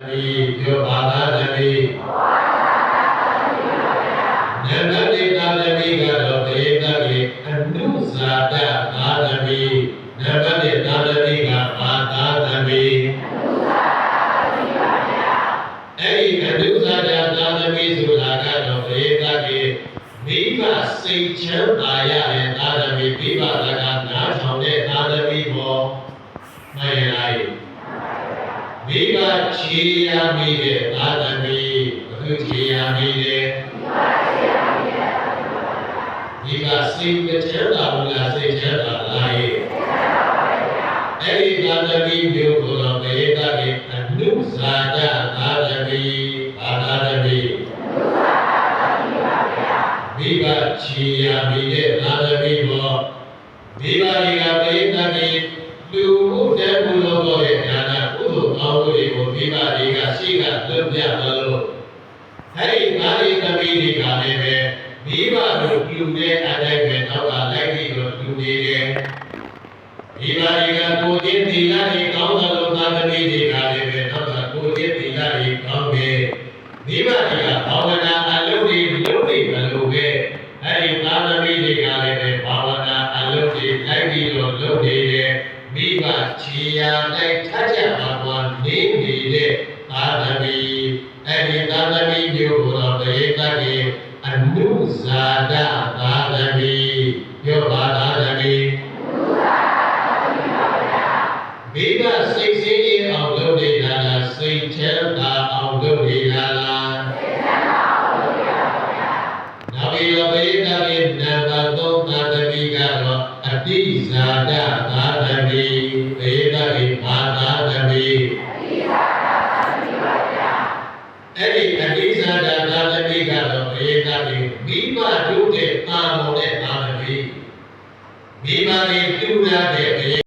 ပြောပါသားသမီးနံပါတ်၄သားသမီးကတော့ပရိသတ်ကြီးအနုဇာတသားသမီးနံပါတ်၄သားသမီးကဘာသားသမီးအဲ့ဒီအနုဇာတသားသမီးဆိုတာကတော့ပရိသတ်ကြီးမိဘစိတ်ချမ်းသာရတဲ့သားသမီးမိဘကနားထောင်တဲ့သားသမီးပေါ်မှန်ရလားမိဘချေရမိတဲ့သာသမီဘုချေရမိတဲ့မိဘစိတ်ချမ်းသာဘူးလားစိတ်ချမ်းသာလားအဲ့ဒီသာသမီမျိုးကိုတော့ဘေဒကေအနုဇာတသာသမီဘာသာသမီမိဘချေရမိတဲ့သာသမီပေါ်မိဘတွေကဘေဒကေလူမှုတဲ့ဘုလိုပေါ်ရဲ့ဉာဏ်ကုသိုလ်ကောင်းမှုတွေကိုမိဘတွေကရှိကလွတ်ပြလို့အဲ့ဒီသားလေးသမီးတွေကလည်းပဲမိဘတို့လူတဲ့အတိုင်းပဲနောက်ကလိုက်ပြီးတော့လူနေတယ်မိဘတွေကကိုယ်ချင်းသီလတွေကောင်းတယ်လို့သားသမီးတွေကလည်းပဲနောက်ကကိုယ်ချင်းသီလတွေကောင်းတယ်မိဘတွေကဘာဝနာအလုပ်တွေလုပ်နေမလို့ပဲအဲ့ဒီသားသမီးတွေကလည်းပဲဘာဝနာအလုပ်တွေလိုက်ပြီးတော့လုပ်နေတယ်မိဘချီယာတိုက်ထကြပါဘွားနေနေတဲ့သာသမီအဲ့ဒီသာသမီမျိုးကိုတော့တေတတ်ကြီးအနုဇာတသာသမီပြောပါသာသမီမိဘစိတ်ဆင်းရဲအောင်လုပ်နေတာလားစိတ်ချမ်းသာအောင်လုပ်နေတာလားစိတ်ချမ်းသာအောင်လုပ်နေတာပါဗျာနောက်ပြီးတော့တေတတ်ကြီးနံပါတ်3သာသမီကတော့အတိဇာတသာသမီတေတတ်ကြီးဘာသာသမီအဲ့ဒီအတိဇာတသာသမီကတော့တေတတ်ကြီးမိဘတို့တဲ့တာမောတဲ့သာသမီမိဘတွေတူရတဲ့